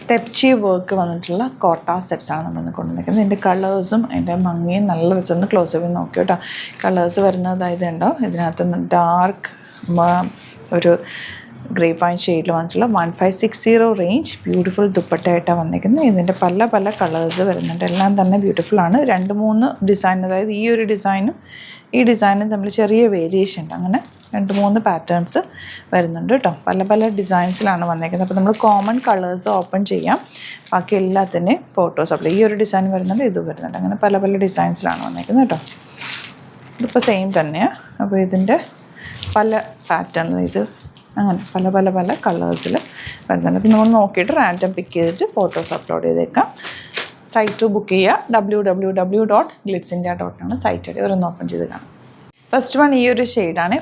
തെപ്ചി work വന്നിട്ടുള്ള കോട്ട സെറ്റ്സാണ് നമ്മൾ കൊണ്ടുവന്നിരിക്കുന്നത്. ഇതിൻ്റെ കളേഴ്സും അതിൻ്റെ ഭംഗിയും നല്ല രസമുണ്ട്. ക്ലോസ് അപ്പ് നോക്കി കേട്ടോ. കളേഴ്സ് വരുന്നത് ഇതുണ്ടോ, ഇതിനകത്ത് ഡാർക്ക് ഒരു ഗ്രേ പൈൻ ഷെയ്ഡിൽ വന്നിട്ടുള്ള 1560 റേഞ്ച് ബ്യൂട്ടിഫുൾ ദുപ്പട്ടയായിട്ടാണ് വന്നിരിക്കുന്നത്. ഇതിൻ്റെ പല പല കളേഴ്സ് വരുന്നുണ്ട്. എല്ലാം തന്നെ ബ്യൂട്ടിഫുൾ ആണ്. 2-3 ഡിസൈൻ, അതായത് ഈ ഒരു ഡിസൈനും ഈ ഡിസൈനും തമ്മിൽ ചെറിയ വേരിയേഷൻ ഉണ്ട്. അങ്ങനെ 2-3 പാറ്റേൺസ് വരുന്നുണ്ട് കേട്ടോ. പല പല ഡിസൈൻസിലാണ് വന്നിരിക്കുന്നത്. അപ്പോൾ നമ്മൾ കോമൺ കളേഴ്സ് ഓപ്പൺ ചെയ്യാം. ബാക്കി എല്ലാത്തിൻ്റെയും ഫോട്ടോസ് അപ്ലൈ. ഈ ഒരു ഡിസൈൻ വരുന്നുണ്ട്, ഇത് വരുന്നുണ്ട്. അങ്ങനെ പല പല ഡിസൈൻസിലാണ് വന്നിരിക്കുന്നത് കേട്ടോ. ഇതിപ്പോൾ സെയിം തന്നെയാണ്. അപ്പോൾ ഇതിൻ്റെ പല പാറ്റേണിൽ ഇത് അങ്ങനെ പല പല പല കളേഴ്സിൽ വരുന്നുണ്ട്. അപ്പോൾ നമ്മൾ നോക്കിയിട്ട് റാൻഡം പിക്ക് ചെയ്തിട്ട് ഫോട്ടോസ് അപ്ലോഡ് ചെയ്തേക്കാം. സൈറ്റ് ബുക്ക് ചെയ്യുക. www.glitzindia.com സൈറ്റ് ഐ ഡി ഒന്ന് ഓപ്പൺ ചെയ്ത് കാണാം. ഫസ്റ്റ് വൺ ഈ ഒരു ഷെയ്ഡാണ്.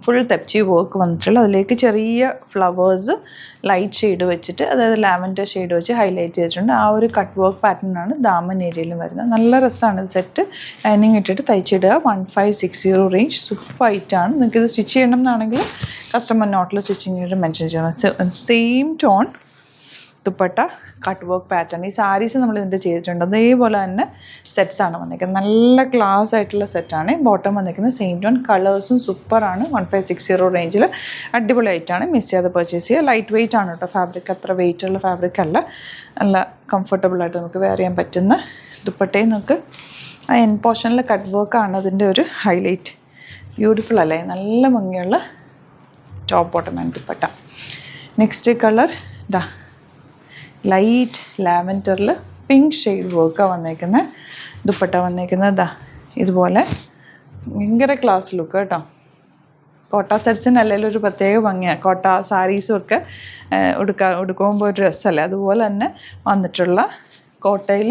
ഫുൾ തെപ്ചി വർക്ക് വന്നിട്ടുള്ള, അതിലേക്ക് ചെറിയ ഫ്ലവേഴ്സ് ലൈറ്റ് ഷെയ്ഡ് വെച്ചിട്ട്, അതായത് ലാവൻഡർ ഷെയ്ഡ് വെച്ച് ഹൈലൈറ്റ് ചെയ്തിട്ടുണ്ട്. ആ ഒരു കട്ട് വർക്ക് പാറ്റേണാണ് ദാമൻ ഏരിയയിലും വരുന്നത്. നല്ല രസമാണ് സെറ്റ്. ലൈനിങ് ഇട്ടിട്ട് തയ്ച്ചിടുക. 1560 റേഞ്ച്. സൂപ്പർ വൈറ്റാണ്. നിങ്ങൾക്കിത് സ്റ്റിച്ച് ചെയ്യണം എന്നാണെങ്കിൽ കസ്റ്റമർ നോട്ടിൽ സ്റ്റിച്ചിങ് മെൻഷൻ ചെയ്യണം. Same tone dupatta cut work pattern. ഈ സാരീസ് നമ്മൾ ഇതിൻ്റെ ചെയ്തിട്ടുണ്ട്. അതേപോലെ തന്നെ സെറ്റ്സാണ് വന്നിരിക്കുന്നത്. നല്ല ക്ലാസ് ആയിട്ടുള്ള സെറ്റാണ്. ബോട്ടം വന്നിരിക്കുന്നത് സെയിം ടോൺ. കളേഴ്സും സൂപ്പറാണ്. 1560 റേഞ്ചിൽ അടിപൊളിയായിട്ടാണ്. മിസ് ചെയ്യാതെ പർച്ചേസ് ചെയ്യുക. ലൈറ്റ് വെയിറ്റ് ആണ് കേട്ടോ. ഫാബ്രിക് അത്ര വെയിറ്റ് ഉള്ള ഫാബ്രിക് അല്ല. നല്ല കംഫർട്ടബിളായിട്ട് നമുക്ക് വെയർ ചെയ്യാൻ പറ്റുന്ന ദുപ്പട്ടയും നമുക്ക് ആ എൻ പോർഷനിൽ കട്ട് വർക്കാണ് അതിൻ്റെ ഒരു ഹൈലൈറ്റ്. ബ്യൂട്ടിഫുൾ അല്ലേ? നല്ല ഭംഗിയുള്ള top bottom and dupatta. Next colour ഇതാ ലൈറ്റ് ലാവൻഡറിൽ പിങ്ക് ഷെയ്ഡ് വർക്കാണ് വന്നേക്കുന്നത്. ദുപ്പട്ട വന്നേക്കുന്നത് ഇതുപോലെ ഭയങ്കര ക്ലാസ് ലുക്ക് കേട്ടോ. കോട്ട സെറ്റ്സിന് അല്ലെങ്കിൽ ഒരു പ്രത്യേക ഭംഗിയാണ്. കോട്ട സാരീസും ഒക്കെ ഉടുക്കുമ്പോൾ ഒരു രസമല്ലേ, അതുപോലെ തന്നെ വന്നിട്ടുള്ള കോട്ടയിൽ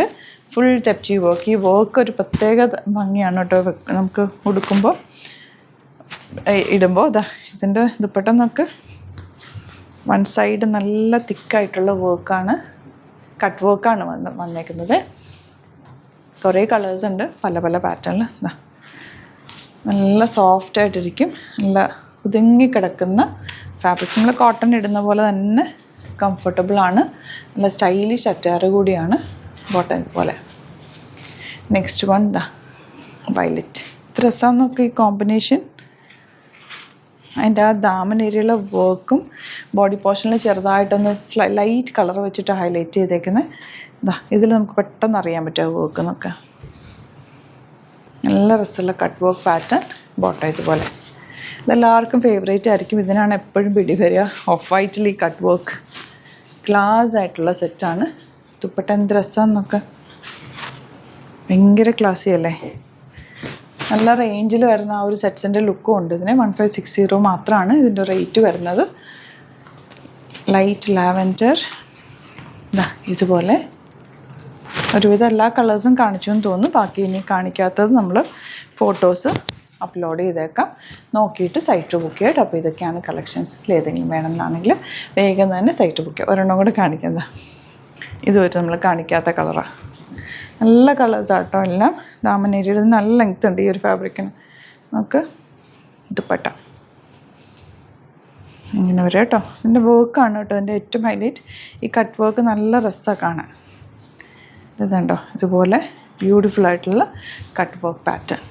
ഫുൾ ടെപ്ചി വർക്ക്. ഈ വർക്ക് ഒരു പ്രത്യേക ഭംഗിയാണ് കേട്ടോ നമുക്ക് ഉടുക്കുമ്പോൾ ഇടുമ്പോൾ. ഇതിൻ്റെ ദുപ്പട്ട നോക്ക്. വൺ സൈഡ് നല്ല തിക്കായിട്ടുള്ള വർക്കാണ്, കട്ട് വർക്കാണ് വന്നേക്കുന്നത്. കുറേ കളേഴ്സ് ഉണ്ട്, പല പല പാറ്റേണിൽ. നല്ല സോഫ്റ്റായിട്ടിരിക്കും. നല്ല ഒതുങ്ങിക്കിടക്കുന്ന ഫാബ്രിക്. നമ്മൾ കോട്ടൺ ഇടുന്ന പോലെ തന്നെ കംഫർട്ടബിളാണ്. നല്ല സ്റ്റൈലിഷ് അറ്റാറ് കൂടിയാണ് ബോട്ടം പോലെ. Next one violet. ഇത്ര രസമാണെന്ന് നോക്കി ഈ കോമ്പിനേഷൻ. അതിൻ്റെ ആ ദാമൻ ഏരിയയിലെ വർക്കും ബോഡി പോർഷനിൽ ചെറുതായിട്ടൊന്ന് ലൈറ്റ് കളർ വെച്ചിട്ട് ഹൈലൈറ്റ് ചെയ്തേക്കുന്നത്. ഇതിൽ നമുക്ക് പെട്ടെന്ന് അറിയാൻ പറ്റും വർക്ക് എന്നൊക്കെ. നല്ല രസമുള്ള കട്ട് വർക്ക് പാറ്റേൺ ബോട്ടം ഇതുപോലെ. ഇതെല്ലാവർക്കും ഫേവറേറ്റ് ആയിരിക്കും. ഇതിനാണ് എപ്പോഴും പിടി വരിക. ഓഫ് വൈറ്റിൽ ഈ കട്ട് വർക്ക് ക്ലാസ് ആയിട്ടുള്ള സെറ്റാണ്. ദുപ്പട്ട എന്ത് രസമാണെന്നൊക്കെ. ഭയങ്കര ക്ലാസി അല്ലേ? നല്ല റേഞ്ചിൽ വരുന്ന ആ ഒരു സെറ്റ്സിൻ്റെ ലുക്കും ഉണ്ട്. ഇതിന് 1560 മാത്രമാണ് ഇതിൻ്റെ റേറ്റ് വരുന്നത്. ലൈറ്റ് ലാവൻഡർ ഇതുപോലെ ഒരുവിധം എല്ലാ കളേഴ്സും കാണിച്ചു എന്ന് തോന്നുന്നു. ബാക്കി ഇനി കാണിക്കാത്തത് നമ്മൾ ഫോട്ടോസ് അപ്ലോഡ് ചെയ്തേക്കാം. നോക്കിയിട്ട് സൈറ്റ് ബുക്ക് ചെയ്യാം. അപ്പോൾ ഇതൊക്കെയാണ് കളക്ഷൻസിൽ ഏതെങ്കിലും വേണമെന്നാണെങ്കിൽ വേഗം തന്നെ സൈറ്റ് ബുക്ക് ചെയ്യാം. ഒരെണ്ണം കൂടെ കാണിക്കുന്നത് ഇതുവരെ നമ്മൾ കാണിക്കാത്ത കളറാണ്. നല്ല കളേഴ്സാണ് കേട്ടോ എല്ലാം. ദാമൻ ഏരിയയിൽ നല്ല ലെങ്ത് ഉണ്ട് ഈ ഒരു ഫാബ്രിക്കിന്. നമുക്ക് ദുപ്പട്ട ഇങ്ങനെ വരും കേട്ടോ. ഇതിൻ്റെ വർക്കാണ് കേട്ടോ ഇതിൻ്റെ ഏറ്റവും ഹൈലൈറ്റ്. ഈ കട്ട് വർക്ക് നല്ല രസമാണ് കാണാൻ. ഇതുണ്ടോ ഇതുപോലെ ബ്യൂട്ടിഫുൾ ആയിട്ടുള്ള കട്ട് വർക്ക് പാറ്റേൺ.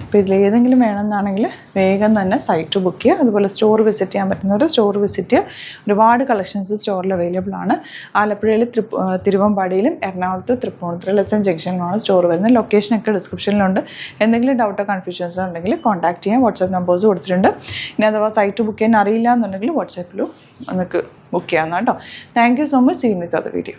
അപ്പോൾ ഇതിലേതെങ്കിലും വേണമെന്നാണെങ്കിൽ വേഗം തന്നെ സൈറ്റ് ബുക്ക് ചെയ്യുക. അതുപോലെ സ്റ്റോർ വിസിറ്റ് ചെയ്യാൻ പറ്റുന്നവർ സ്റ്റോർ വിസിറ്റ് ചെയ്യുക. ഒരുപാട് കളക്ഷൻസ് സ്റ്റോറിൽ അവൈലബിൾ ആണ്. ആലപ്പുഴയിൽ തിരുവമ്പാടിയിലും എറണാകുളത്ത് തൃപ്പൂണിത്തുറ ലെസൺ ജംഗ്ഷനിലാണ് സ്റ്റോർ വരുന്നത്. ലൊക്കേഷനൊക്കെ ഡിസ്ക്രിപ്ഷനിലുണ്ട്. എന്തെങ്കിലും ഡൗട്ടോ കൺഫ്യൂഷൻസോ ഉണ്ടെങ്കിൽ കോൺടാക്ട് ചെയ്യാം. വാട്സാപ്പ് നമ്പേഴ്സ് കൊടുത്തിട്ടുണ്ട്. ഇനി അഥവാ സൈറ്റ് ബുക്ക് ചെയ്യാൻ അറിയില്ല എന്നുണ്ടെങ്കിൽ വാട്സാപ്പിലും നമുക്ക് ബുക്ക് ചെയ്യാവുന്ന കേട്ടോ. Thank you so much. See you with other video.